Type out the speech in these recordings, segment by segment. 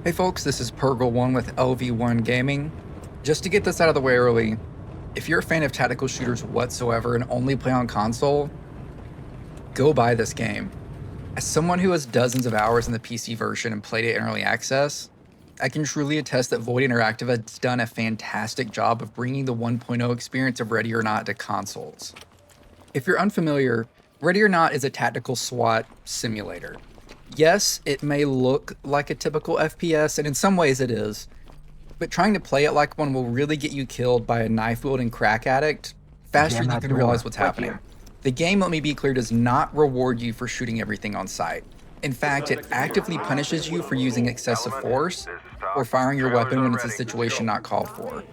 Hey folks, this is Purgle1 with LV1 Gaming. Just to get this out of the way early, if you're a fan of tactical shooters whatsoever and only play on console, go buy this game. As someone who has dozens of hours in the PC version and played it in early access, I can truly attest that Void Interactive has done a fantastic job of bringing the 1.0 experience of Ready or Not to consoles. If you're unfamiliar, Ready or Not is a tactical SWAT simulator. Yes, it may look like a typical FPS, and in some ways it is, but trying to play it like one will really get you killed by a knife-wielding crack addict faster than you can realize what's happening. The game, let me be clear, does not reward you for shooting everything on sight. In fact, it actively punishes you for using excessive force or firing your weapon when it's a situation not called for.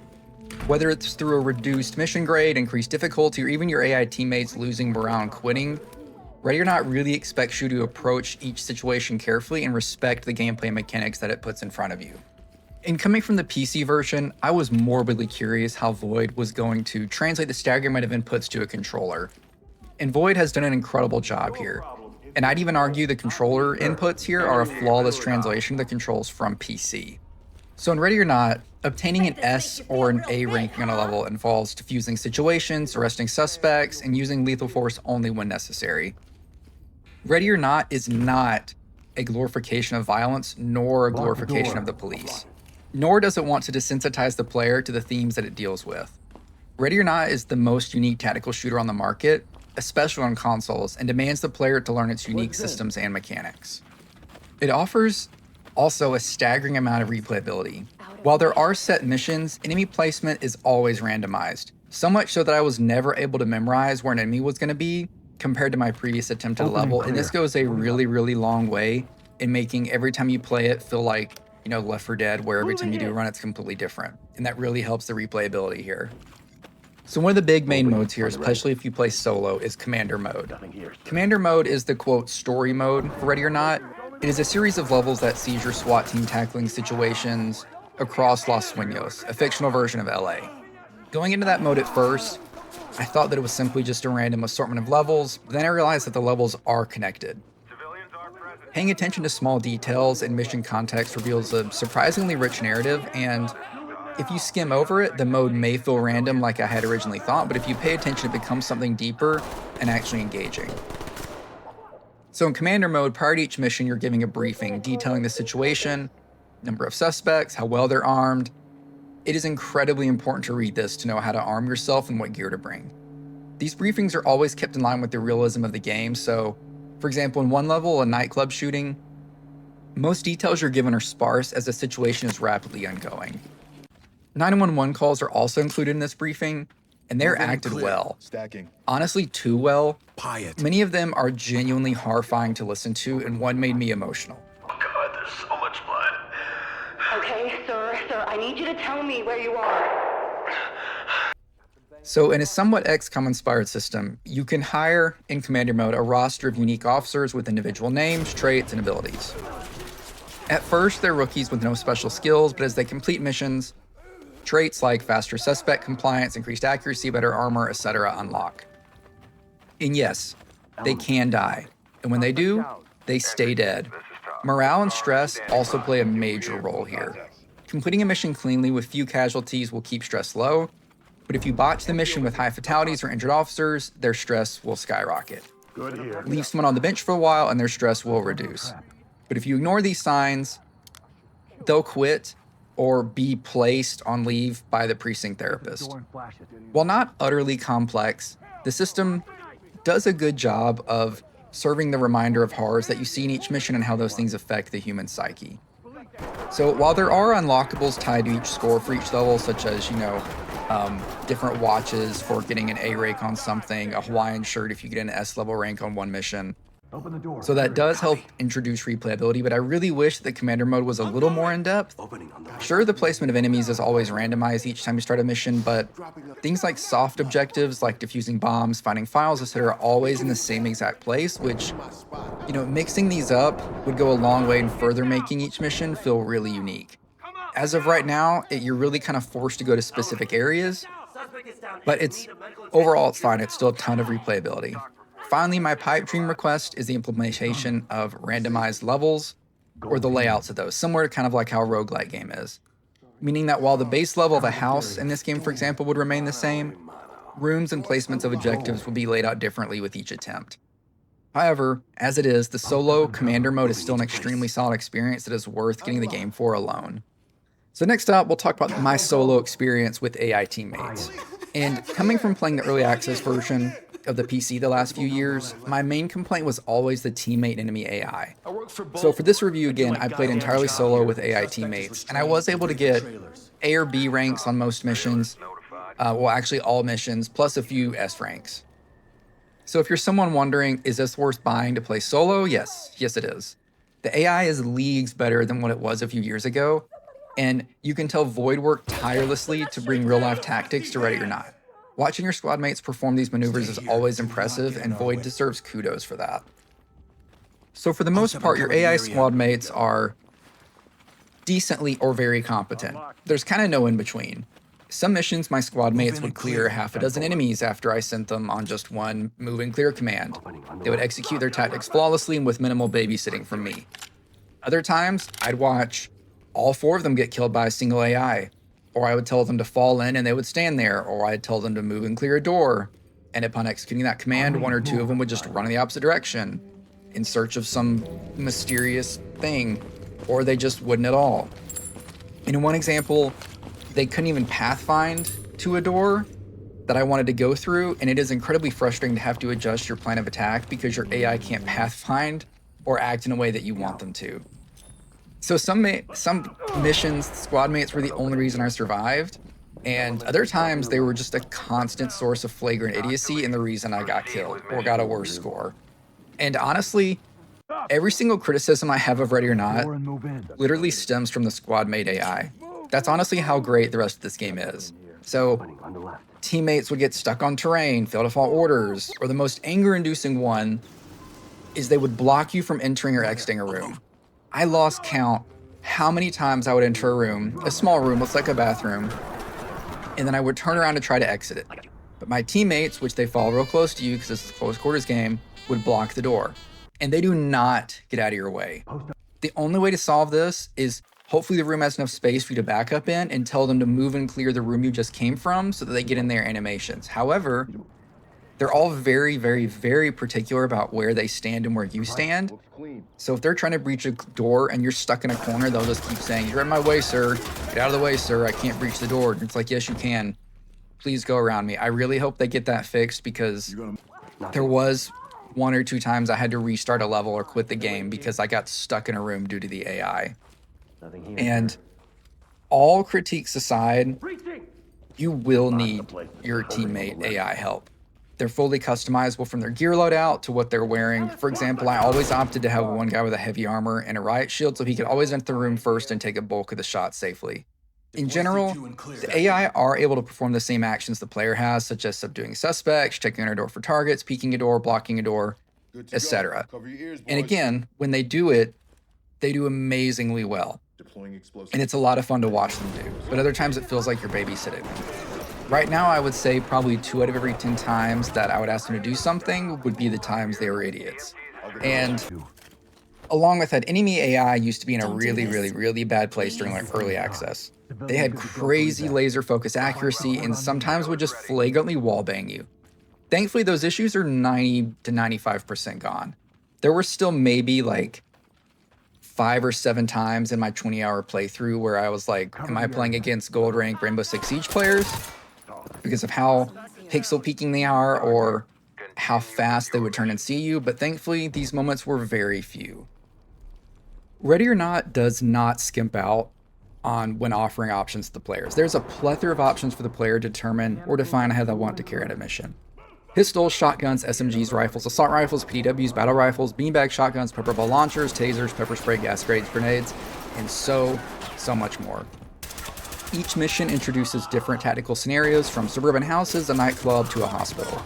Whether it's through a reduced mission grade, increased difficulty, or even your AI teammates losing morale and quitting, Ready or Not really expects you to approach each situation carefully and respect the gameplay mechanics that it puts in front of you. And coming from the PC version, I was morbidly curious how Void was going to translate the staggering amount of inputs to a controller. And Void has done an incredible job here. And I'd even argue the controller inputs here are a flawless translation of the controls from PC. So in Ready or Not, obtaining an S or an A ranking on a level involves diffusing situations, arresting suspects, and using lethal force only when necessary. Ready or Not is not a glorification of violence, nor a glorification of the police. Nor does it want to desensitize the player to the themes that it deals with. Ready or Not is the most unique tactical shooter on the market, especially on consoles, and demands the player to learn its unique systems and mechanics. It offers also a staggering amount of replayability. While there are set missions, enemy placement is always randomized, so much so that I was never able to memorize where an enemy was going to be compared to my previous attempt at a level, and this goes a really long way in making every time you play it feel like, Left 4 Dead, where every time you do run, it's completely different, and that really helps the replayability here. So one of the big main modes here, especially if you play solo, is Commander Mode. Commander Mode is the, quote, story mode for Ready or Not. It is a series of levels that sees your SWAT team tackling situations across Los Sueños, a fictional version of LA. Going into that mode at first, I thought that it was simply just a random assortment of levels, but then I realized that the levels are connected. Paying attention to small details and mission context reveals a surprisingly rich narrative, and if you skim over it, the mode may feel random like I had originally thought, but if you pay attention, it becomes something deeper and actually engaging. So in Commander Mode, prior to each mission, you're giving a briefing detailing the situation, number of suspects, how well they're armed. It is incredibly important to read this to know how to arm yourself and what gear to bring. These briefings are always kept in line with the realism of the game, so, for example, in one level, a nightclub shooting, most details you're given are sparse as the situation is rapidly ongoing. 911 calls are also included in this briefing, and they're acted well. Honestly, too well. Many of them are genuinely horrifying to listen to, and one made me emotional. Oh God, there's so much blood. Okay, sir, I need you to tell me where you are. So in a somewhat XCOM-inspired system, you can hire, in Commander Mode, a roster of unique officers with individual names, traits, and abilities. At first, they're rookies with no special skills, but as they complete missions, traits like faster suspect compliance, increased accuracy, better armor, etc. unlock. And yes, they can die, and when they do, they stay dead. Morale and stress also play a major role here. Completing a mission cleanly with few casualties will keep stress low, but if you botch the mission with high fatalities or injured officers, their stress will skyrocket. Leave someone on the bench for a while and their stress will reduce. But if you ignore these signs, they'll quit or be placed on leave by the precinct therapist. While not utterly complex, the system does a good job of serving the reminder of horrors that you see in each mission and how those things affect the human psyche. So while there are unlockables tied to each score for each level, such as, different watches for getting an A rank on something, a Hawaiian shirt if you get an S level rank on one mission. So that does help introduce replayability, but I really wish that Commander Mode was a little more in-depth. Sure, the placement of enemies is always randomized each time you start a mission, but things like soft objectives like defusing bombs, finding files, etc. are always in the same exact place, which, mixing these up would go a long way in further making each mission feel really unique. As of right now, you're really kind of forced to go to specific areas, but overall it's fine. It's still a ton of replayability. Finally, my pipe dream request is the implementation of randomized levels. or the layouts of those, similar to kind of like how a roguelike game is. Meaning that while the base level of a house in this game, for example, would remain the same, rooms and placements of objectives will be laid out differently with each attempt. However, as it is, the solo commander mode is still an extremely solid experience that is worth getting the game for alone. So next up, we'll talk about my solo experience with AI teammates. And coming from playing the early access version of the PC the last few years, my main complaint was always the teammate enemy AI. So for this review again, I played entirely solo with AI teammates, and I was able to get A or B ranks on most missions, well actually all missions, plus a few S ranks. So if you're someone wondering, is this worth buying to play solo? Yes it is. The AI is leagues better than what it was a few years ago, and you can tell Void worked tirelessly to bring real-life tactics to Ready or Not. Watching your squad mates perform these maneuvers is always impressive, and Void deserves kudos for that. So for the most part, your AI squad mates are decently or very competent. There's kind of no in between. Some missions, my squad mates would clear half a dozen enemies after I sent them on just one move and clear command. They would execute their tactics flawlessly and with minimal babysitting from me. Other times, I'd watch all 4 of them get killed by a single AI, or I would tell them to fall in and they would stand there, or I'd tell them to move and clear a door, and upon executing that command, 1 or 2 of them would just run in the opposite direction in search of some mysterious thing, or they just wouldn't at all. In one example, they couldn't even pathfind to a door that I wanted to go through, and it is incredibly frustrating to have to adjust your plan of attack because your AI can't pathfind or act in a way that you want them to. So some missions, squad mates were the only reason I survived, and other times they were just a constant source of flagrant idiocy and the reason I got killed or got a worse score. And honestly, every single criticism I have of Ready or Not literally stems from the squad mate AI. That's honestly how great the rest of this game is. So teammates would get stuck on terrain, fail to follow orders, or the most anger-inducing one is they would block you from entering or exiting a room. I lost count how many times I would enter a room, a small room, looks like a bathroom, and then I would turn around to try to exit it. But my teammates, which they follow real close to you because it's a close quarters game, would block the door. And they do not get out of your way. The only way to solve this is hopefully the room has enough space for you to back up in and tell them to move and clear the room you just came from so that they get in their animations. However, they're all very, very, very particular about where they stand and where you stand. So if they're trying to breach a door and you're stuck in a corner, they'll just keep saying, "You're in my way, sir. Get out of the way, sir. I can't breach the door." And it's like, yes, you can. Please go around me. I really hope they get that fixed because there was 1 or 2 times I had to restart a level or quit the game because I got stuck in a room due to the AI. And all critiques aside, you will need your teammate AI help. They're fully customizable from their gear loadout to what they're wearing. For example, I always opted to have one guy with a heavy armor and a riot shield so he could always enter the room first and take a bulk of the shot safely. In general, the AI are able to perform the same actions the player has, such as subduing suspects, checking on a door for targets, peeking a door, blocking a door, etc. And again, when they do it, they do amazingly well. And it's a lot of fun to watch them do, but other times it feels like you're babysitting. Right now, I would say probably 2 out of every 10 times that I would ask them to do something would be the times they were idiots. And along with that, enemy AI used to be in a really, really, really bad place during like early access. They had crazy laser focus accuracy and sometimes would just flagrantly wallbang you. Thankfully, those issues are 90 to 95% gone. There were still maybe like 5 or 7 times in my 20-hour playthrough where I was like, am I playing against gold rank Rainbow Six Siege players? Because of how pixel peeking they are or how fast they would turn and see you, but thankfully these moments were very few. Ready or Not does not skimp out on when offering options to the players. There's a plethora of options for the player to determine or define how they want to carry out a mission. Pistols, shotguns, SMGs, rifles, assault rifles, PDWs, battle rifles, beanbag shotguns, pepper ball launchers, tasers, pepper spray, gas grenades, and so much more. Each mission introduces different tactical scenarios from suburban houses, a nightclub, to a hospital.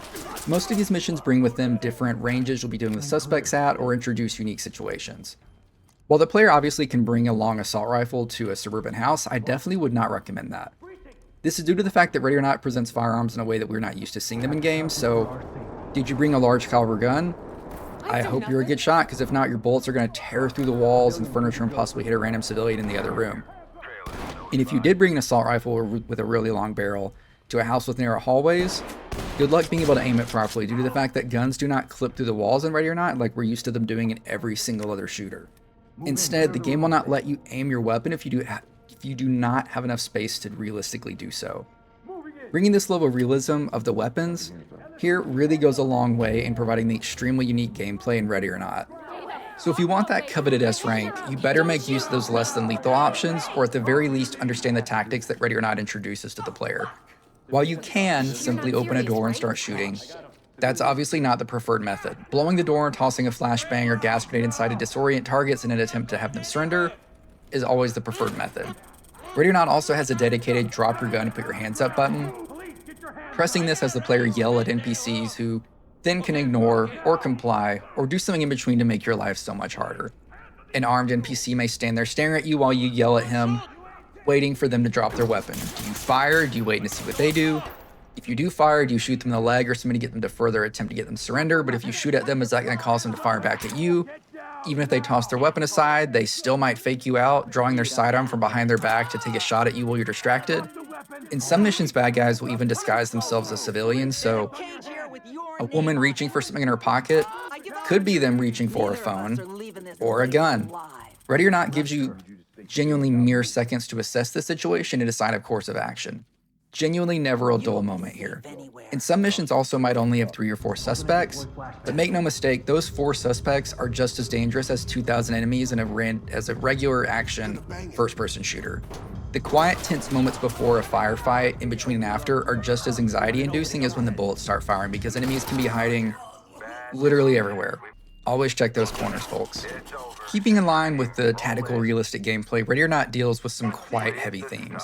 Most of these missions bring with them different ranges you'll be dealing with suspects at or introduce unique situations. While the player obviously can bring a long assault rifle to a suburban house, I definitely would not recommend that. This is due to the fact that Ready or Not presents firearms in a way that we're not used to seeing them in games, so did you bring a large caliber gun? I hope you're a good shot, because if not, your bullets are going to tear through the walls and furniture and possibly hit a random civilian in the other room. And if you did bring an assault rifle with a really long barrel to a house with narrow hallways, good luck being able to aim it properly due to the fact that guns do not clip through the walls in Ready or Not like we're used to them doing in every single other shooter. Instead, the game will not let you aim your weapon if you do not have enough space to realistically do so. Bringing this level of realism of the weapons here really goes a long way in providing the extremely unique gameplay in Ready or Not. So if you want that coveted S rank, you better make use of those less than lethal options, or at the very least understand the tactics that Ready or Not introduces to the player. While you can simply open a door and start shooting, that's obviously not the preferred method. Blowing the door and tossing a flashbang or gas grenade inside to disorient targets in an attempt to have them surrender is always the preferred method. Ready or Not also has a dedicated drop your gun and put your hands up button. Pressing this has the player yell at NPCs who then can ignore or comply or do something in between to make your life so much harder. An armed NPC may stand there staring at you while you yell at him, waiting for them to drop their weapon. Do you fire? Do you wait to see what they do? If you do fire, do you shoot them in the leg or something to get them to further attempt to get them to surrender? But if you shoot at them, is that going to cause them to fire back at you? Even if they toss their weapon aside, they still might fake you out, drawing their sidearm from behind their back to take a shot at you while you're distracted. In some missions, bad guys will even disguise themselves as civilians, so a woman reaching for something in her pocket could be them reaching for a phone or a gun. Ready or Not gives you genuinely mere seconds to assess the situation and decide a course of action. Genuinely never a dull moment here. And some missions also might only have 3 or 4 suspects, but make no mistake, those 4 suspects are just as dangerous as 2,000 enemies as a regular action first-person shooter. The quiet, tense moments before a firefight, in between and after, are just as anxiety-inducing as when the bullets start firing, because enemies can be hiding literally everywhere. Always check those corners, folks. Keeping in line with the tactical, realistic gameplay, Ready or Not deals with some quite heavy themes.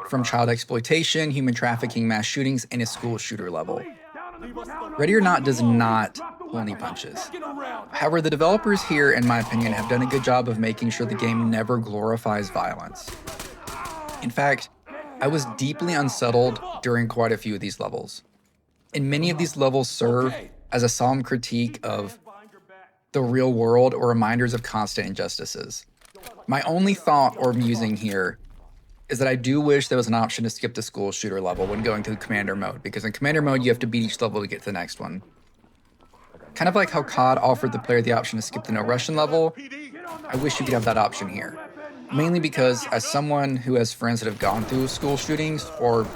From child exploitation, human trafficking, mass shootings, and a school shooter level. Ready or Not does not pull any punches. However, the developers here, in my opinion, have done a good job of making sure the game never glorifies violence. In fact, I was deeply unsettled during quite a few of these levels. And many of these levels serve as a solemn critique of the real world or reminders of constant injustices. My only thought or musing here is that I do wish there was an option to skip the school shooter level when going through commander mode, because in commander mode you have to beat each level to get to the next one. Kind of like how COD offered the player the option to skip the no Russian level, I wish you could have that option here. Mainly because as someone who has friends that have gone through school shootings or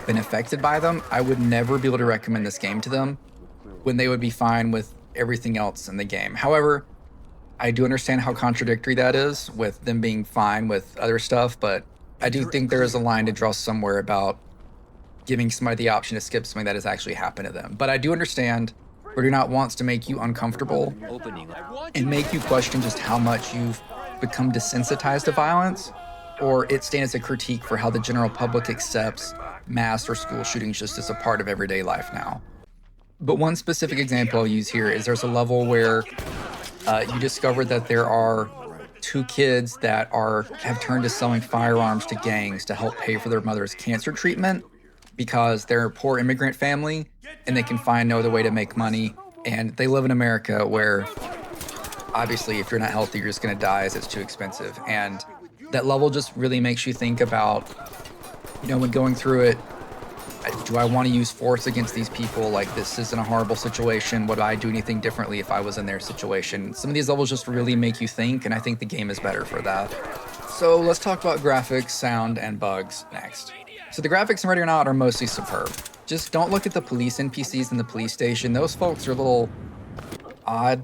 been affected by them, I would never be able to recommend this game to them when they would be fine with everything else in the game. However, I do understand how contradictory that is with them being fine with other stuff, but I do think there is a line to draw somewhere about giving somebody the option to skip something that has actually happened to them. But I do understand Ready or Not wants to make you uncomfortable and make you question just how much you've become desensitized to violence, or it stands as a critique for how the general public accepts mass or school shootings just as a part of everyday life now. But one specific example I'll use here is there's a level where you discover that there are 2 kids that have turned to selling firearms to gangs to help pay for their mother's cancer treatment because they're a poor immigrant family and they can find no other way to make money. And they live in America where obviously if you're not healthy, you're just going to die as it's too expensive. And that level just really makes you think about, when going through it, do I want to use force against these people? Like, this isn't a horrible situation. Would I do anything differently if I was in their situation? Some of these levels just really make you think, and I think the game is better for that. So let's talk about graphics, sound, and bugs next. So the graphics in Ready or Not are mostly superb. Just don't look at the police NPCs in the police station. Those folks are a little odd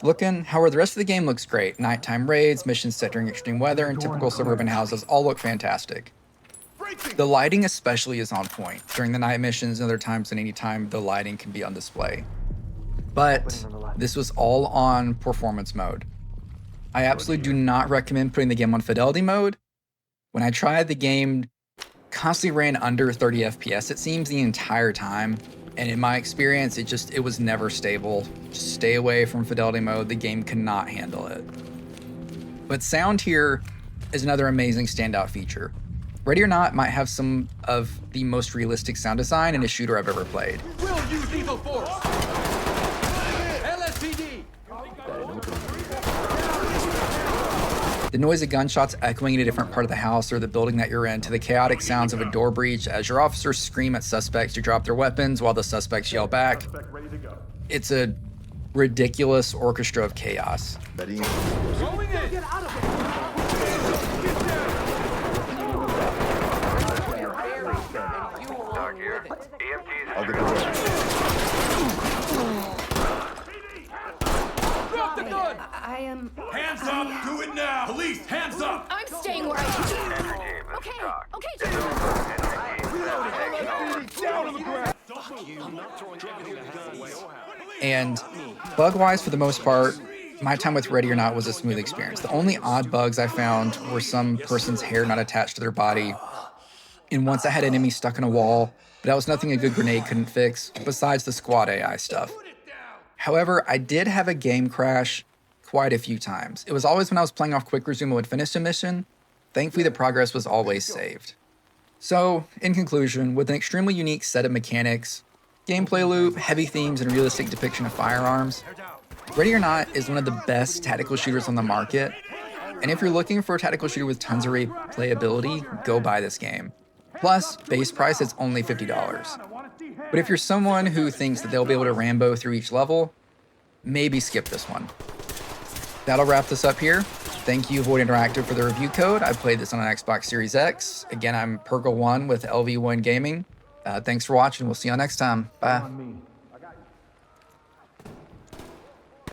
looking. However, the rest of the game looks great. Nighttime raids, missions set during extreme weather, and typical suburban houses all look fantastic. The lighting especially is on point. During the night missions and other times and any time, the lighting can be on display. But this was all on performance mode. I absolutely do not recommend putting the game on fidelity mode. When I tried, the game constantly ran under 30 FPS, it seems, the entire time. And in my experience, it was never stable. Just stay away from fidelity mode. The game cannot handle it. But sound here is another amazing standout feature. Ready or Not might have some of the most realistic sound design in a shooter I've ever played. We'll use lethal force. LSPD. The noise of gunshots echoing in a different part of the house or the building that you're in, to the chaotic sounds of a door breach as your officers scream at suspects to drop their weapons while the suspects yell back. It's a ridiculous orchestra of chaos. I am... Hands up! Do it now! Police, hands up! I'm staying where I am. And bug-wise, for the most part, my time with Ready or Not was a smooth experience. The only odd bugs I found were some person's hair not attached to their body. And once I had an enemy stuck in a wall, but that was nothing a good grenade couldn't fix, besides the squad AI stuff. However, I did have a game crash quite a few times. It was always when I was playing off quick resume and would finish a mission. Thankfully, the progress was always saved. So, in conclusion, with an extremely unique set of mechanics, gameplay loop, heavy themes, and realistic depiction of firearms, Ready or Not is one of the best tactical shooters on the market. And if you're looking for a tactical shooter with tons of replayability, go buy this game. Plus, base price is only $50. But if you're someone who thinks that they'll be able to Rambo through each level, maybe skip this one. That'll wrap this up here. Thank you, Void Interactive, for the review code. I played this on an Xbox Series X. Again, I'm Purgle1 with LV1 Gaming. Thanks for watching. We'll see you all next time. Bye.